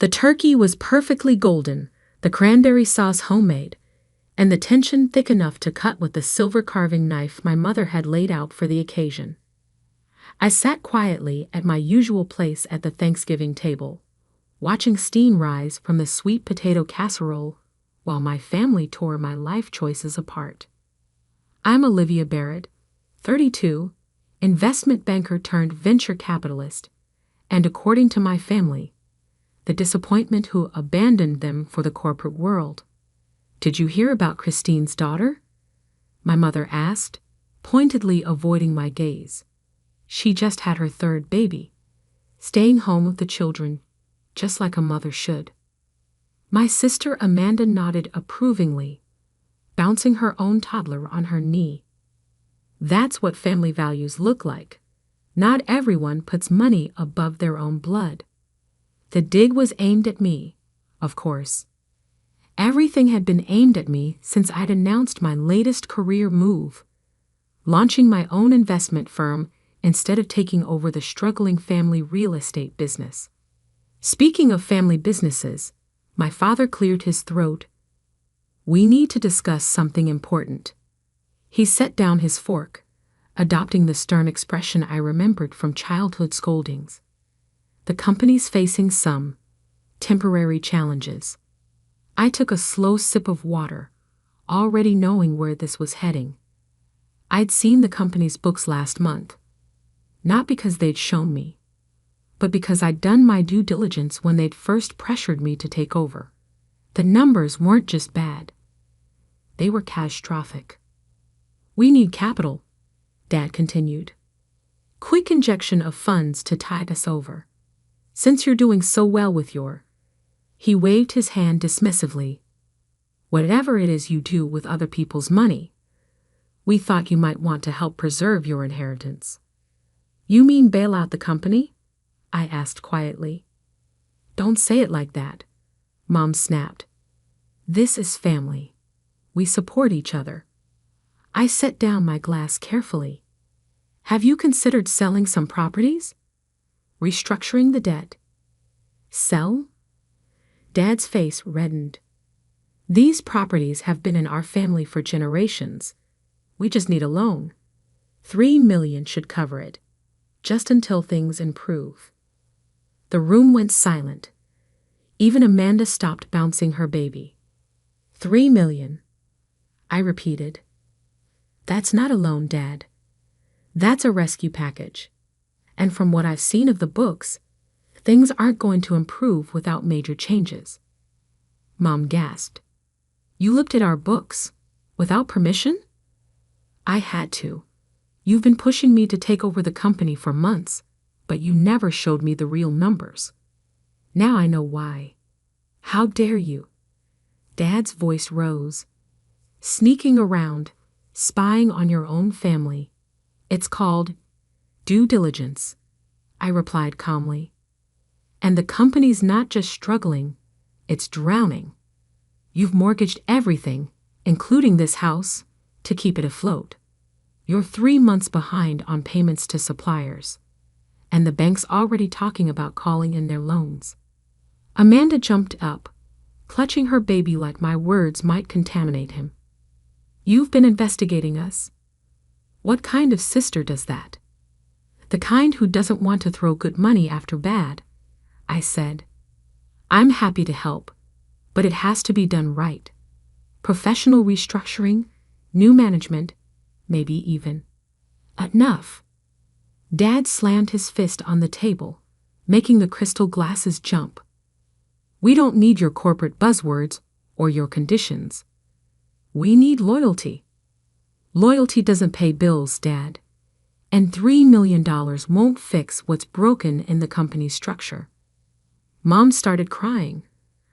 The turkey was perfectly golden, the cranberry sauce homemade, and the tension thick enough to cut with the silver carving knife my mother had laid out for the occasion. I sat quietly at my usual place at the Thanksgiving table, watching steam rise from the sweet potato casserole while my family tore my life choices apart. I'm Olivia Barrett, 32, investment banker turned venture capitalist, and according to my family, the disappointment who abandoned them for the corporate world. Did you hear about Christine's daughter? My mother asked, pointedly avoiding my gaze. She just had her third baby, staying home with the children, just like a mother should. My sister Amanda nodded approvingly, bouncing her own toddler on her knee. That's what family values look like. Not everyone puts money above their own blood. The dig was aimed at me, of course. Everything had been aimed at me since I'd announced my latest career move, launching my own investment firm instead of taking over the struggling family real estate business. Speaking of family businesses, my father cleared his throat. We need to discuss something important. He set down his fork, adopting the stern expression I remembered from childhood scoldings. The company's facing some temporary challenges. I took a slow sip of water, already knowing where this was heading. I'd seen the company's books last month, not because they'd shown me, but because I'd done my due diligence when they'd first pressured me to take over. The numbers weren't just bad. They were catastrophic. We need capital, Dad continued. Quick injection of funds to tide us over. Since you're doing so well with your... He waved his hand dismissively. Whatever it is you do with other people's money, we thought you might want to help preserve your inheritance. You mean bail out the company? I asked quietly. Don't say it like that, Mom snapped. This is family. We support each other. I set down my glass carefully. Have you considered selling some properties? Restructuring the debt? Sell? Dad's face reddened. These properties have been in our family for generations. We just need a loan. $3 million should cover it, just until things improve. The room went silent. Even Amanda stopped bouncing her baby. $3 million, I repeated. That's not a loan, Dad. That's a rescue package. And from what I've seen of the books, things aren't going to improve without major changes. Mom gasped. You looked at our books? Without permission? I had to. You've been pushing me to take over the company for months, but you never showed me the real numbers. Now I know why. How dare you? Dad's voice rose. Sneaking around, spying on your own family. It's called due diligence, I replied calmly. And the company's not just struggling, it's drowning. You've mortgaged everything, including this house, to keep it afloat. You're 3 months behind on payments to suppliers, and the bank's already talking about calling in their loans. Amanda jumped up, clutching her baby like my words might contaminate him. You've been investigating us. What kind of sister does that? The kind who doesn't want to throw good money after bad, I said. I'm happy to help, but it has to be done right. Professional restructuring, new management, maybe even. Enough. Dad slammed his fist on the table, making the crystal glasses jump. We don't need your corporate buzzwords or your conditions. We need loyalty. Loyalty doesn't pay bills, Dad. And $3 million won't fix what's broken in the company's structure. Mom started crying,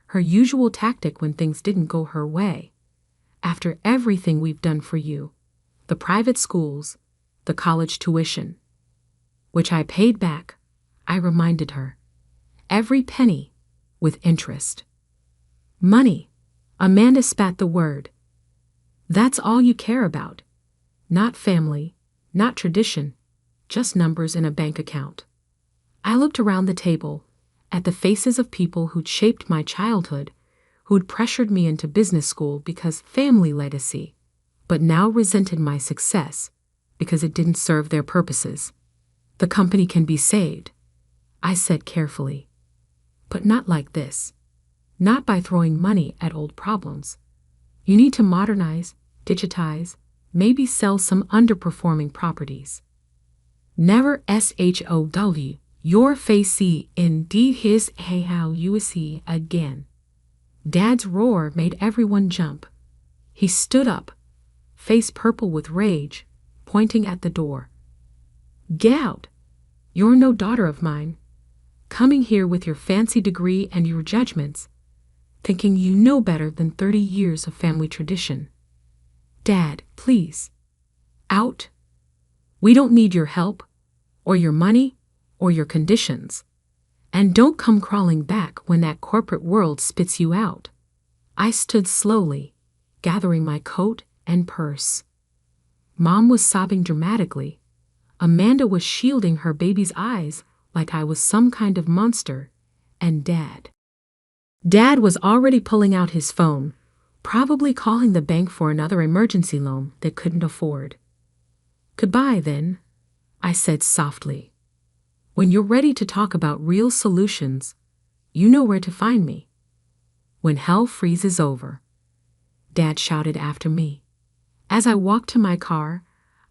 her usual tactic when things didn't go her way. After everything we've done for you, the private schools, the college tuition, which I paid back, I reminded her. Every penny, with interest. Money, Amanda spat the word. That's all you care about. Not family, not tradition, just numbers in a bank account. I looked around the table, at the faces of people who'd shaped my childhood, who'd pressured me into business school because family legacy, but now resented my success because it didn't serve their purposes. The company can be saved, I said carefully, but not like this. Not by throwing money at old problems. You need to modernize, digitize, maybe sell some underperforming properties. Never SHOW, your face indeed his hey how you see again. Dad's roar made everyone jump. He stood up, face purple with rage, pointing at the door. Get out! You're no daughter of mine. Coming here with your fancy degree and your judgments, thinking you know better than 30 years of family tradition. Dad, please. Out. We don't need your help, or your money, or your conditions. And don't come crawling back when that corporate world spits you out. I stood slowly, gathering my coat and purse. Mom was sobbing dramatically. Amanda was shielding her baby's eyes like I was some kind of monster, and Dad was already pulling out his phone, probably calling the bank for another emergency loan they couldn't afford. Goodbye, then, I said softly. When you're ready to talk about real solutions, you know where to find me. When hell freezes over, Dad shouted after me. As I walked to my car,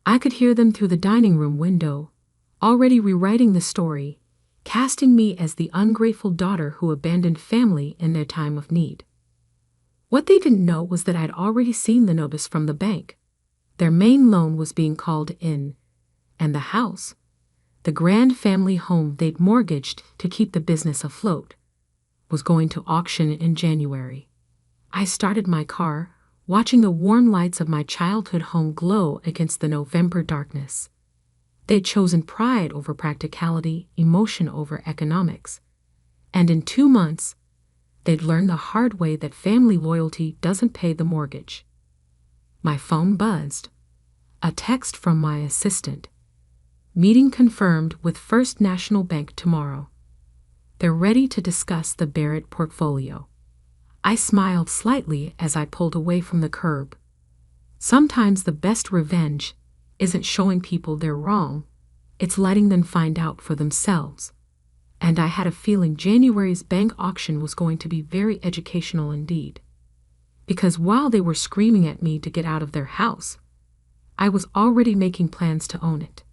I could hear them through the dining room window, already rewriting the story, casting me as the ungrateful daughter who abandoned family in their time of need. What they didn't know was that I'd already seen the notice from the bank. Their main loan was being called in, and the house, the grand family home they'd mortgaged to keep the business afloat, was going to auction in January. I started my car, watching the warm lights of my childhood home glow against the November darkness. They'd chosen pride over practicality, emotion over economics. And in 2 months, they'd learned the hard way that family loyalty doesn't pay the mortgage. My phone buzzed. A text from my assistant. Meeting confirmed with First National Bank tomorrow. They're ready to discuss the Barrett portfolio. I smiled slightly as I pulled away from the curb. Sometimes the best revenge isn't showing people they're wrong, it's letting them find out for themselves. And I had a feeling January's bank auction was going to be very educational indeed. Because while they were screaming at me to get out of their house, I was already making plans to own it.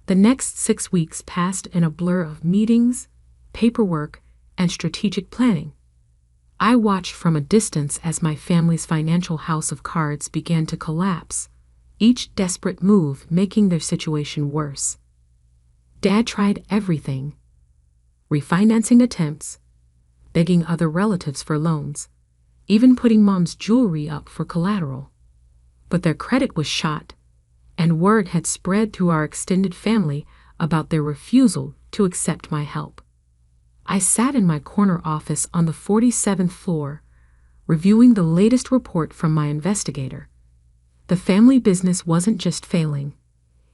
The next 6 weeks passed in a blur of meetings, paperwork, and strategic planning. I watched from a distance as my family's financial house of cards began to collapse, each desperate move making their situation worse. Dad tried everything. Refinancing attempts, begging other relatives for loans, even putting Mom's jewelry up for collateral. But their credit was shot, and word had spread through our extended family about their refusal to accept my help. I sat in my corner office on the 47th floor, reviewing the latest report from my investigator. The family business wasn't just failing.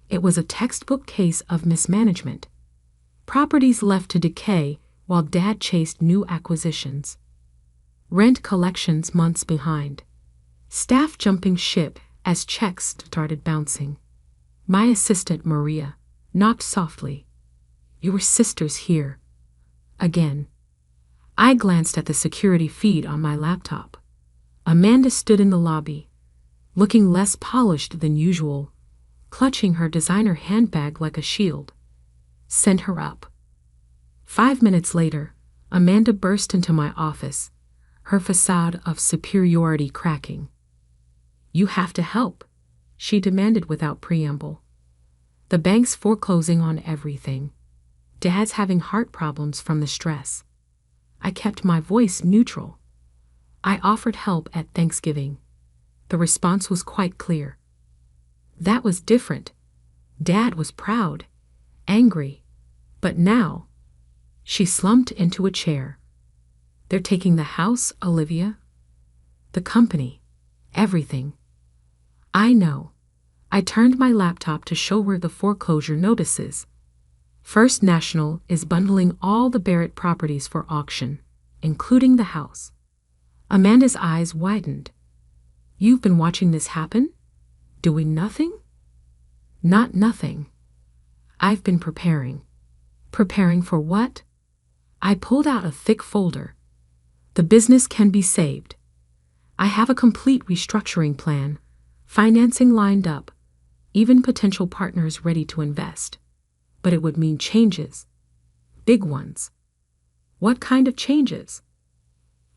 It was a textbook case of mismanagement. Properties left to decay while Dad chased new acquisitions. Rent collections months behind. Staff jumping ship as checks started bouncing. My assistant, Maria, knocked softly. Your sister's here. Again. I glanced at the security feed on my laptop. Amanda stood in the lobby, looking less polished than usual, clutching her designer handbag like a shield. Send her up. 5 minutes later, Amanda burst into my office, her facade of superiority cracking. You have to help, she demanded without preamble. The bank's foreclosing on everything. Dad's having heart problems from the stress. I kept my voice neutral. I offered help at Thanksgiving. The response was quite clear. That was different. Dad was proud, angry, but now, she slumped into a chair. They're taking the house, Olivia. The company, everything. I know. I turned my laptop to show her the foreclosure notices. First National is bundling all the Barrett properties for auction, including the house. Amanda's eyes widened. You've been watching this happen? Doing nothing? Not nothing. I've been preparing. Preparing for what? I pulled out a thick folder. The business can be saved. I have a complete restructuring plan, financing lined up, even potential partners ready to invest. But it would mean changes. Big ones. What kind of changes?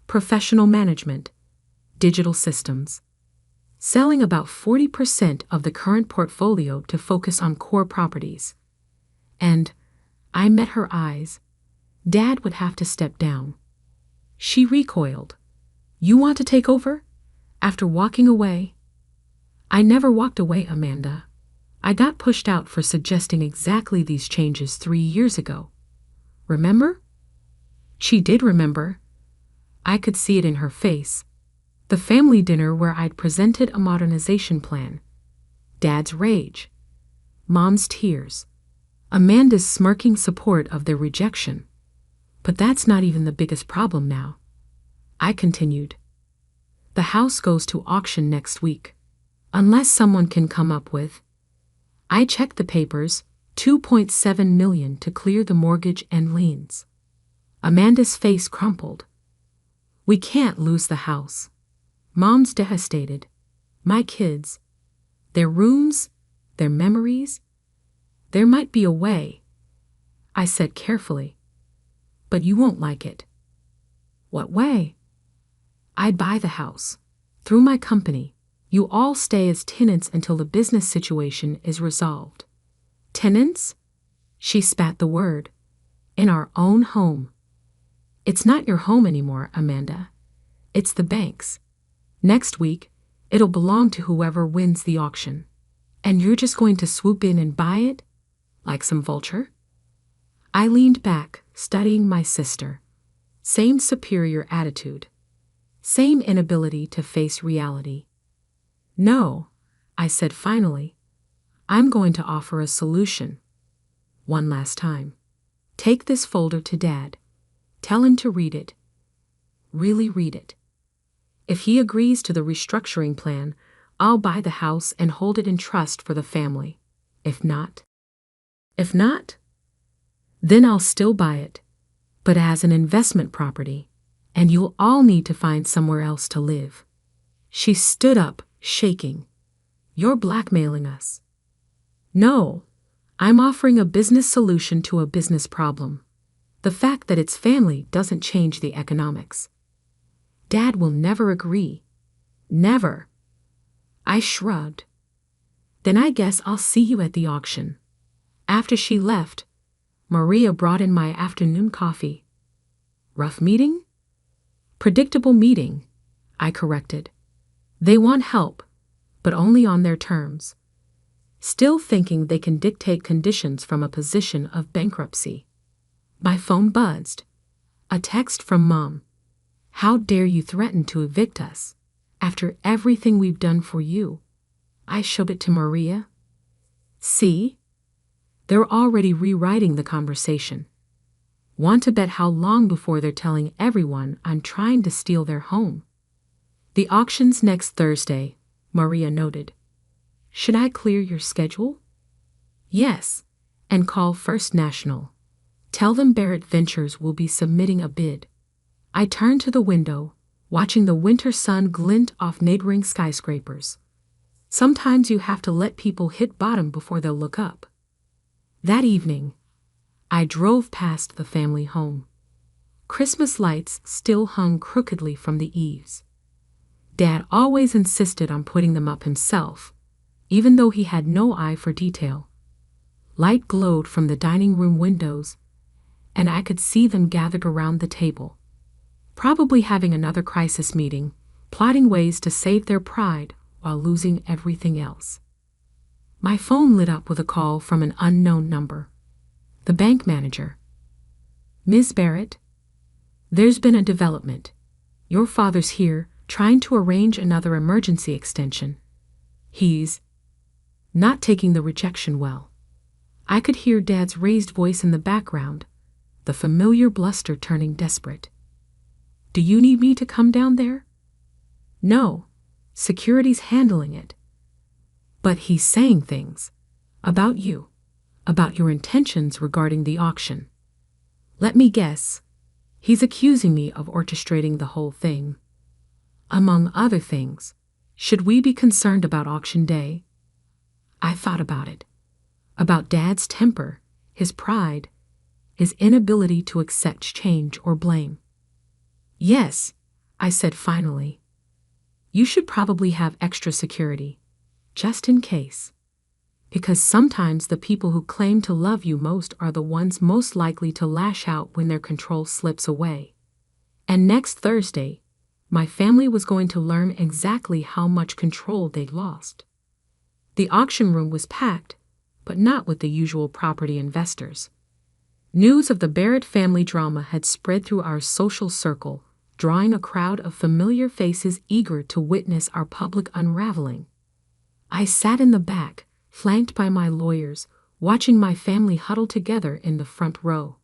Professional management, digital systems. Selling about 40% of the current portfolio to focus on core properties. And I met her eyes. Dad would have to step down. She recoiled. You want to take over? After walking away? I never walked away, Amanda. I got pushed out for suggesting exactly these changes 3 years ago. Remember? She did remember. I could see it in her face. The family dinner where I'd presented a modernization plan. Dad's rage. Mom's tears. Amanda's smirking support of their rejection. But that's not even the biggest problem now. I continued. The house goes to auction next week. Unless someone can come up with. I checked the papers, $2.7 million to clear the mortgage and liens. Amanda's face crumpled. We can't lose the house. Mom's devastated. My kids. Their rooms, their memories. There might be a way. I said carefully. But you won't like it. What way? I'd buy the house. Through my company. You all stay as tenants until the business situation is resolved. Tenants? She spat the word. In our own home. It's not your home anymore, Amanda. It's the bank's. Next week, it'll belong to whoever wins the auction. And you're just going to swoop in and buy it? Like some vulture? I leaned back, studying my sister. Same superior attitude. Same inability to face reality. No, I said finally. I'm going to offer a solution. One last time. Take this folder to Dad. Tell him to read it. Really read it. If he agrees to the restructuring plan, I'll buy the house and hold it in trust for the family. If not, then I'll still buy it, but as an investment property, and you'll all need to find somewhere else to live. She stood up, shaking. You're blackmailing us. No, I'm offering a business solution to a business problem. The fact that it's family doesn't change the economics. Dad will never agree. Never. I shrugged. Then I guess I'll see you at the auction. After she left, Maria brought in my afternoon coffee. Rough meeting? Predictable meeting, I corrected. They want help, but only on their terms. Still thinking they can dictate conditions from a position of bankruptcy. My phone buzzed. A text from Mom. How dare you threaten to evict us? After everything we've done for you. I showed it to Maria. See? They're already rewriting the conversation. Want to bet how long before they're telling everyone I'm trying to steal their home. The auction's next Thursday, Maria noted. Should I clear your schedule? Yes, and call First National. Tell them Barrett Ventures will be submitting a bid. I turned to the window, watching the winter sun glint off neighboring skyscrapers. Sometimes you have to let people hit bottom before they'll look up. That evening, I drove past the family home. Christmas lights still hung crookedly from the eaves. Dad always insisted on putting them up himself, even though he had no eye for detail. Light glowed from the dining room windows, and I could see them gathered around the table, probably having another crisis meeting, plotting ways to save their pride while losing everything else. My phone lit up with a call from an unknown number. The bank manager. Ms. Barrett, there's been a development. Your father's here, trying to arrange another emergency extension. He's not taking the rejection well. I could hear Dad's raised voice in the background, the familiar bluster turning desperate. Do you need me to come down there? No, security's handling it. But he's saying things about you, about your intentions regarding the auction. Let me guess, he's accusing me of orchestrating the whole thing. Among other things, should we be concerned about auction day? I thought about it. About Dad's temper, his pride, his inability to accept change or blame. Yes, I said finally. You should probably have extra security, just in case. Because sometimes the people who claim to love you most are the ones most likely to lash out when their control slips away. And next Thursday, my family was going to learn exactly how much control they'd lost. The auction room was packed, but not with the usual property investors. News of the Barrett family drama had spread through our social circle, drawing a crowd of familiar faces eager to witness our public unraveling. I sat in the back, flanked by my lawyers, watching my family huddle together in the front row.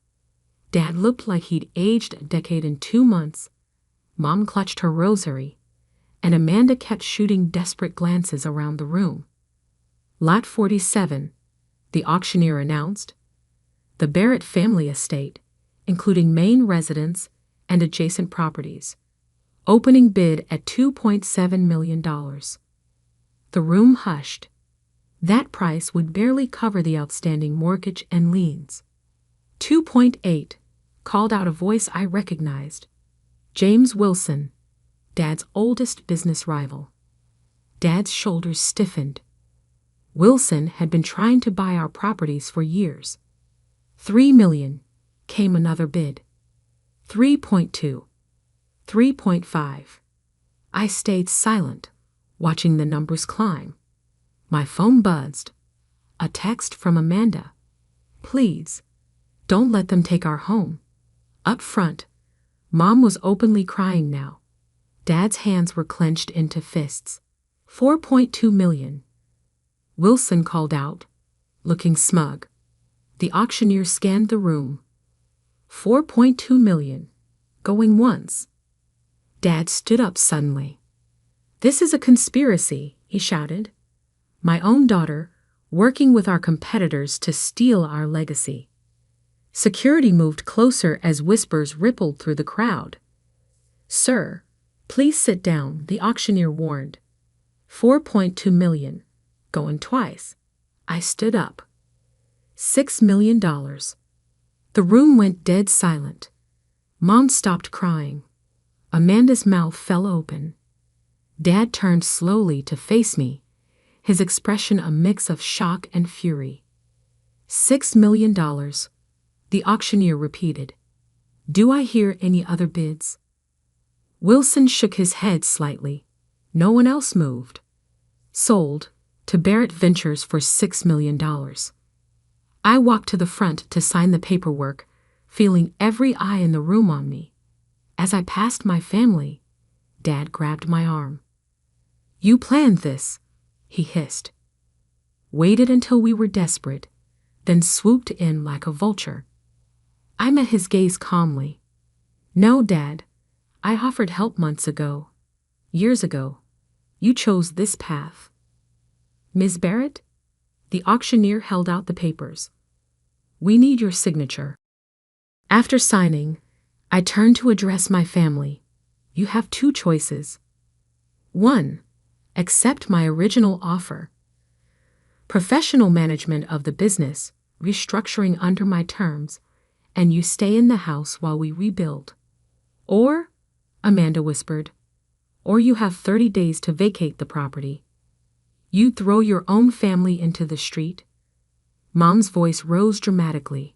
Dad looked like he'd aged a decade in 2 months. Mom clutched her rosary, and Amanda kept shooting desperate glances around the room. Lot 47, the auctioneer announced. The Barrett family estate, including main residence and adjacent properties. Opening bid at $2.7 million. The room hushed. That price would barely cover the outstanding mortgage and liens. 2.8, called out a voice I recognized. James Wilson, Dad's oldest business rival. Dad's shoulders stiffened. Wilson had been trying to buy our properties for years. $3 million, came another bid. 3.2, 3.5. I stayed silent, watching the numbers climb. My phone buzzed. A text from Amanda. Please, don't let them take our home. Up front, Mom was openly crying now. Dad's hands were clenched into fists. 4.2 million. Wilson called out, looking smug. The auctioneer scanned the room. 4.2 million. Going once. Dad stood up suddenly. This is a conspiracy, he shouted. My own daughter, working with our competitors to steal our legacy. Security moved closer as whispers rippled through the crowd. Sir, please sit down, the auctioneer warned. 4.2 million. Going twice. I stood up. $6 million. The room went dead silent. Mom stopped crying. Amanda's mouth fell open. Dad turned slowly to face me, his expression a mix of shock and fury. $6 million, the auctioneer repeated. Do I hear any other bids? Wilson shook his head slightly. No one else moved. Sold, to Barrett Ventures for $6 million. I walked to the front to sign the paperwork, feeling every eye in the room on me. As I passed my family, Dad grabbed my arm. You planned this, he hissed. Waited until we were desperate, then swooped in like a vulture. I met his gaze calmly. No, Dad, I offered help months ago. Years ago. You chose this path. Ms. Barrett? The auctioneer held out the papers. We need your signature. After signing, I turned to address my family. You have 2 choices. 1. Accept my original offer. Professional management of the business, restructuring under my terms, and you stay in the house while we rebuild. Or, Amanda whispered, or you have 30 days to vacate the property. You throw your own family into the street. Mom's voice rose dramatically.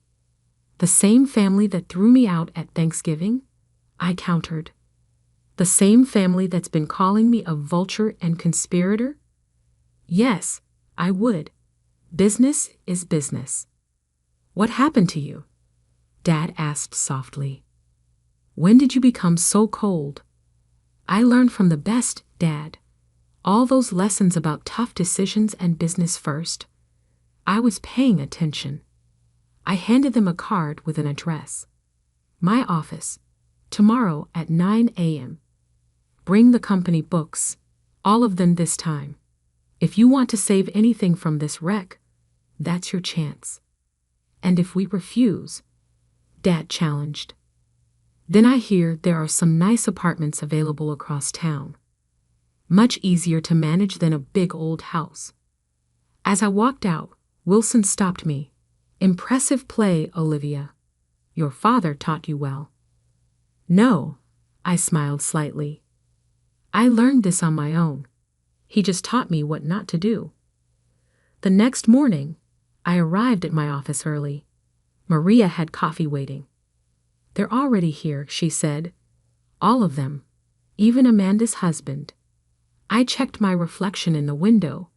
The same family that threw me out at Thanksgiving? I countered. The same family that's been calling me a vulture and conspirator? Yes, I would. Business is business. What happened to you? Dad asked softly. When did you become so cold? I learned from the best, Dad. All those lessons about tough decisions and business first. I was paying attention. I handed them a card with an address. My office. Tomorrow at 9 a.m. Bring the company books. All of them this time. If you want to save anything from this wreck, that's your chance. And if we refuse, Dad challenged. Then I hear there are some nice apartments available across town. Much easier to manage than a big old house. As I walked out, Wilson stopped me. Impressive play, Olivia. Your father taught you well. No, I smiled slightly. I learned this on my own. He just taught me what not to do. The next morning, I arrived at my office early. Maria had coffee waiting. They're already here, she said. All of them, even Amanda's husband. I checked my reflection in the window.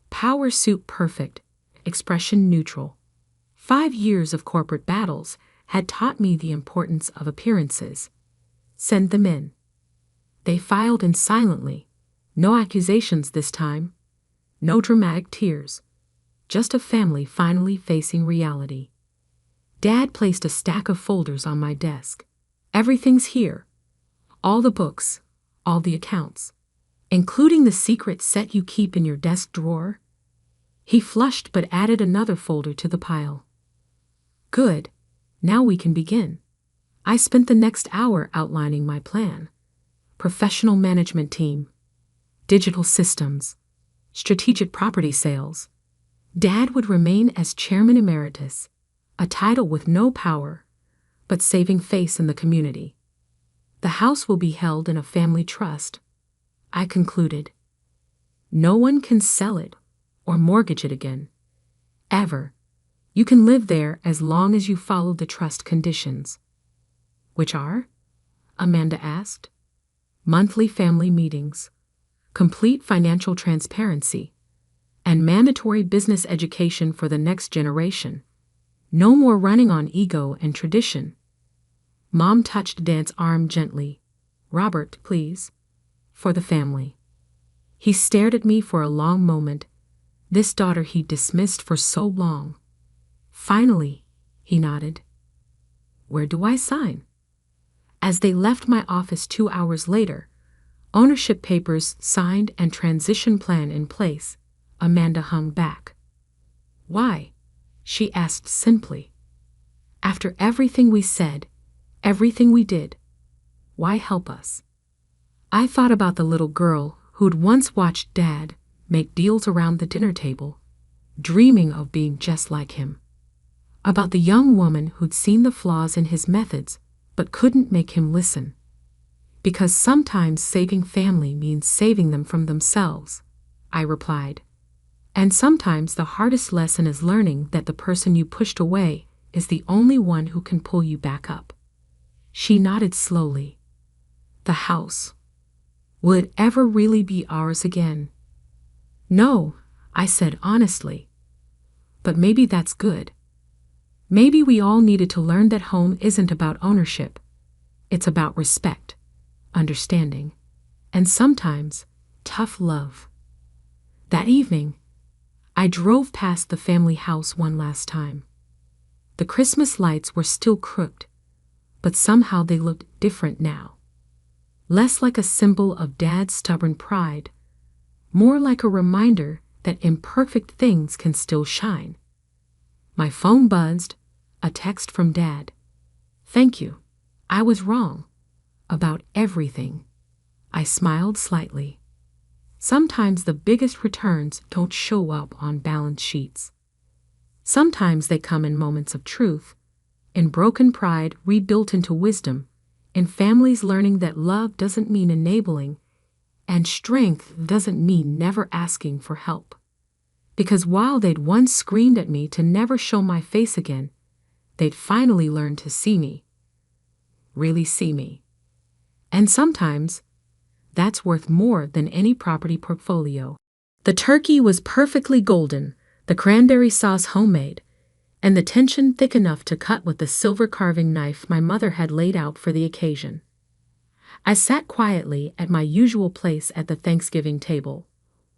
Power suit perfect, expression neutral. 5 years of corporate battles had taught me the importance of appearances. Send them in. They filed in silently. No accusations this time. No dramatic tears. Just a family finally facing reality. Dad placed a stack of folders on my desk. Everything's here. All the books, all the accounts, including the secret set you keep in your desk drawer. He flushed but added another folder to the pile. Good. Now we can begin. I spent the next hour outlining my plan. Professional management team. Digital systems. Strategic property sales. Dad would remain as chairman emeritus, a title with no power, but saving face in the community. The house will be held in a family trust, I concluded. No one can sell it or mortgage it again. Ever. You can live there as long as you follow the trust conditions. Which are? Amanda asked. Monthly family meetings, complete financial transparency, and mandatory business education for the next generation. No more running on ego and tradition. Mom touched Dad's arm gently. Robert, please. For the family. He stared at me for a long moment, this daughter he'd dismissed for so long. Finally, he nodded. Where do I sign? As they left my office 2 hours later, ownership papers signed and transition plan in place, Amanda hung back. Why? She asked simply. After everything we said, everything we did, why help us? I thought about the little girl who'd once watched Dad make deals around the dinner table, dreaming of being just like him. About the young woman who'd seen the flaws in his methods but couldn't make him listen. Because sometimes saving family means saving them from themselves, I replied. And sometimes the hardest lesson is learning that the person you pushed away is the only one who can pull you back up. She nodded slowly. The house. Will it ever really be ours again? No, I said honestly. But maybe that's good. Maybe we all needed to learn that home isn't about ownership. It's about respect, understanding, and sometimes tough love. That evening, I drove past the family house one last time. The Christmas lights were still crooked, but somehow they looked different now. Less like a symbol of Dad's stubborn pride, more like a reminder that imperfect things can still shine. My phone buzzed, a text from Dad. Thank you. I was wrong. About everything. I smiled slightly. Sometimes the biggest returns don't show up on balance sheets. Sometimes they come in moments of truth, in broken pride rebuilt into wisdom, in families learning that love doesn't mean enabling, and strength doesn't mean never asking for help. Because while they'd once screamed at me to never show my face again, they'd finally learned to see me. Really see me. And sometimes, that's worth more than any property portfolio. The turkey was perfectly golden, the cranberry sauce homemade, and the tension thick enough to cut with the silver carving knife my mother had laid out for the occasion. I sat quietly at my usual place at the Thanksgiving table,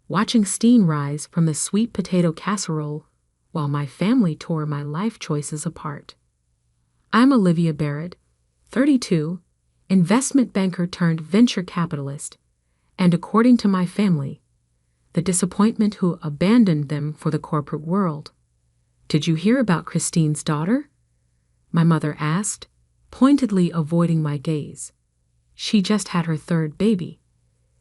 watching steam rise from the sweet potato casserole while my family tore my life choices apart. I'm Olivia Barrett, 32, investment banker turned venture capitalist, and according to my family, the disappointment who abandoned them for the corporate world. Did you hear about Christine's daughter? My mother asked, pointedly avoiding my gaze. She just had her third baby.